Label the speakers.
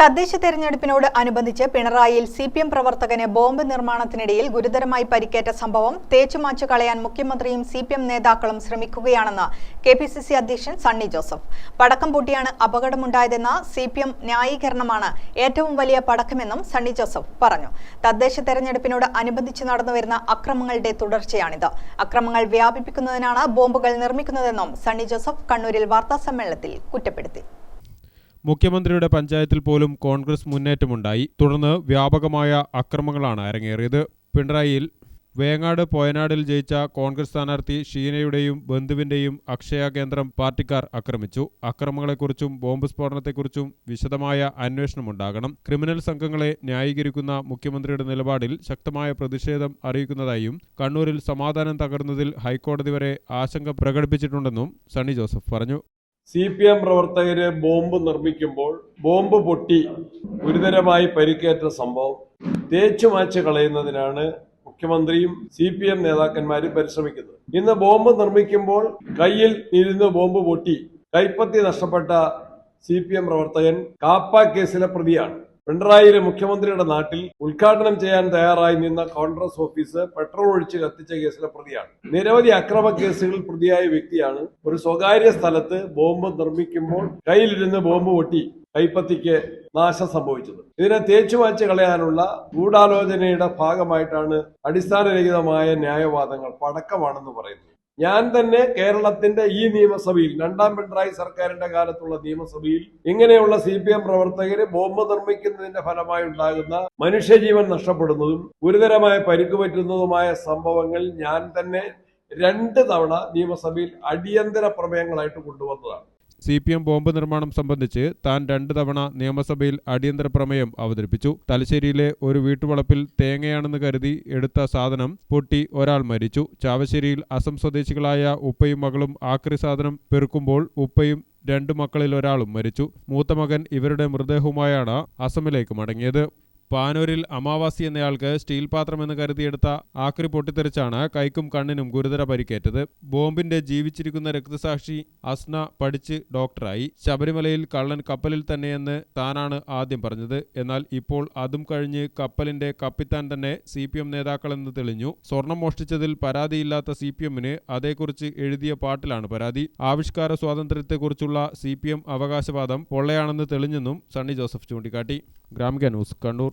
Speaker 1: തദ്ദേശ തെരഞ്ഞെടുപ്പിനോട് അനുബന്ധിച്ച് പിണറായിയിൽ CPM പ്രവർത്തകന് bomb നിർമ്മാണത്തിനിടയിൽ ഗുരുതരമായി പരിക്കേറ്റ സംഭവം തേച്ചുമാച്ചു കളയാൻ മുഖ്യമന്ത്രിയും സിപിഎം നേതാക്കളും ശ്രമിക്കുകയാണെന്ന് കെപിസിസി അധ്യക്ഷൻ സണ്ണി ജോസഫ്. പടക്കം പൊട്ടിയാണ് അപകടമുണ്ടായതെന്ന സിപിഎം ന്യായീകരണമാണ് ഏറ്റവും വലിയ പടക്കമെന്നും സണ്ണി ജോസഫ് പറഞ്ഞു. തദ്ദേശ തെരഞ്ഞെടുപ്പിനോട് അനുബന്ധിച്ച് നടന്നുവരുന്ന അക്രമങ്ങളുടെ തുടർച്ചയാണിത്. അക്രമങ്ങൾ വ്യാപിപ്പിക്കുന്നതിനാണ് ബോംബുകൾ നിർമ്മിക്കുന്നതെന്നും സണ്ണി ജോസഫ് കണ്ണൂരിൽ വാർത്താസമ്മേളനത്തിൽ കുറ്റപ്പെടുത്തി.
Speaker 2: മുഖ്യമന്ത്രിയുടെ പഞ്ചായത്തിൽ പോലും കോൺഗ്രസ് മുന്നേറ്റമുണ്ടായി. തുടർന്ന് വ്യാപകമായ അക്രമങ്ങളാണ് അരങ്ങേറിയത്. പിണറായിയിൽ വേങ്ങാട് പോയനാടിൽ ജയിച്ച കോൺഗ്രസ് സ്ഥാനാർത്ഥി ഷീനയുടെയും ബന്ധുവിന്റെയും അക്ഷയ കേന്ദ്രം പാർട്ടിക്കാർ ആക്രമിച്ചു. അക്രമങ്ങളെക്കുറിച്ചും ബോംബ് സ്ഫോടനത്തെക്കുറിച്ചും വിശദമായ അന്വേഷണമുണ്ടാകണം. ക്രിമിനൽ സംഘങ്ങളെ ന്യായീകരിക്കുന്ന മുഖ്യമന്ത്രിയുടെ നിലപാടിൽ ശക്തമായ പ്രതിഷേധം അറിയിക്കുന്നതായും കണ്ണൂരിൽ സമാധാനം തകർന്നതിൽ ഹൈക്കോടതി വരെ ആശങ്ക പ്രകടിപ്പിച്ചിട്ടുണ്ടെന്നും സണ്ണി ജോസഫ് പറഞ്ഞു.
Speaker 3: സിപിഎം പ്രവർത്തകര് ബോംബ് നിർമ്മിക്കുമ്പോൾ ബോംബ് പൊട്ടി ഗുരുതരമായി പരിക്കേറ്റ സംഭവം തേച്ചുമാച്ച് കളയുന്നതിനാണ് മുഖ്യമന്ത്രിയും സിപിഎം നേതാക്കന്മാരും പരിശ്രമിക്കുന്നത്. ഇന്ന് ബോംബ് നിർമ്മിക്കുമ്പോൾ കയ്യിൽ ഇരുന്ന് ബോംബ് പൊട്ടി കൈപ്പത്തി നഷ്ടപ്പെട്ട സിപിഎം പ്രവർത്തകൻ കാപ്പ കേസിലെ പ്രതിയാണ്. പിണറായിയിലെ മുഖ്യമന്ത്രിയുടെ നാട്ടിൽ ഉദ്ഘാടനം ചെയ്യാൻ തയ്യാറായി നിന്ന കോൺഗ്രസ് ഓഫീസ് പെട്രോൾ ഒഴിച്ച് കത്തിച്ച കേസിലെ പ്രതിയാണ്. നിരവധി അക്രമ കേസുകളിൽ പ്രതിയായ വ്യക്തിയാണ്. ഒരു സ്വകാര്യ സ്ഥലത്ത് ബോംബ് നിർമ്മിക്കുമ്പോൾ കയ്യിലിരുന്ന് ബോംബ് പൊട്ടി കൈപ്പത്തിക്ക് നാശം സംഭവിച്ചത്. ഇതിനെ തേച്ചുമാച്ച് കളയാനുള്ള ഗൂഢാലോചനയുടെ ഭാഗമായിട്ടാണ് അടിസ്ഥാനരഹിതമായ ന്യായവാദങ്ങൾ പടക്കമാണെന്ന് പറയുന്നത്. ഞാൻ തന്നെ കേരളത്തിന്റെ ഈ നിയമസഭയിൽ, രണ്ടാം പിണറായി സർക്കാരിന്റെ കാലത്തുള്ള നിയമസഭയിൽ, ഇങ്ങനെയുള്ള സിപിഎം പ്രവർത്തകര് ബോംബ് നിർമ്മിക്കുന്നതിന്റെ ഫലമായി ഉണ്ടാകുന്ന മനുഷ്യജീവൻ നഷ്ടപ്പെടുന്നതും ഗുരുതരമായ പരിക്ക് പറ്റുന്നതുമായ സംഭവങ്ങൾ ഞാൻ തന്നെ 2 തവണ നിയമസഭയിൽ അടിയന്തര പ്രമേയങ്ങളായിട്ട് കൊണ്ടുവന്നതാണ്.
Speaker 2: സിപിഎം ബോംബ് നിർമ്മാണം സംബന്ധിച്ച് താൻ 2 തവണ നിയമസഭയിൽ അടിയന്തര പ്രമേയം അവതരിപ്പിച്ചു. തലശ്ശേരിയിലെ ഒരു വീട്ടുവളപ്പിൽ തേങ്ങയാണെന്ന് കരുതി എടുത്ത സാധനം പൊട്ടി ഒരാൾ മരിച്ചു. ചാവശ്ശേരിയിൽ അസം സ്വദേശികളായ ഉപ്പയും മകളും ആക്രി സാധനം പെറുക്കുമ്പോൾ ഉപ്പയും 2 മക്കളിൽ ഒരാളും മരിച്ചു. മൂത്ത മകൻ ഇവരുടെ മൃതദേഹവുമായാണ് അസമിലേക്ക് മടങ്ങിയത്. പാനൂരിൽ അമാവാസി എന്നയാൾക്ക് സ്റ്റീൽ പാത്രമെന്ന് കരുതിയെടുത്ത ആക്രി പൊട്ടിത്തെറിച്ചാണ് കൈക്കും കണ്ണിനും ഗുരുതര പരിക്കേറ്റത്. ബോംബിന്റെ ജീവിച്ചിരിക്കുന്ന രക്തസാക്ഷി അസ്ന പഠിച്ച് ഡോക്ടറായി. ശബരിമലയിൽ കള്ളൻ കപ്പലിൽ തന്നെയെന്ന് താനാണ് ആദ്യം പറഞ്ഞത്. എന്നാൽ ഇപ്പോൾ അതും കഴിഞ്ഞ് കപ്പലിന്റെ കപ്പിത്താൻ തന്നെ സിപിഎം നേതാക്കളെന്ന് തെളിഞ്ഞു. സ്വർണം മോഷ്ടിച്ചതിൽ പരാതിയില്ലാത്ത സിപിഎമ്മിന് അതേക്കുറിച്ച് എഴുതിയ പാട്ടിലാണ് പരാതി. ആവിഷ്കാര സ്വാതന്ത്ര്യത്തെക്കുറിച്ചുള്ള സിപിഎം അവകാശവാദം പൊള്ളയാണെന്ന് തെളിഞ്ഞെന്നും സണ്ണി ജോസഫ് ചൂണ്ടിക്കാട്ടി. ഗ്രാമിക ന്യൂസ്, കണ്ണൂർ.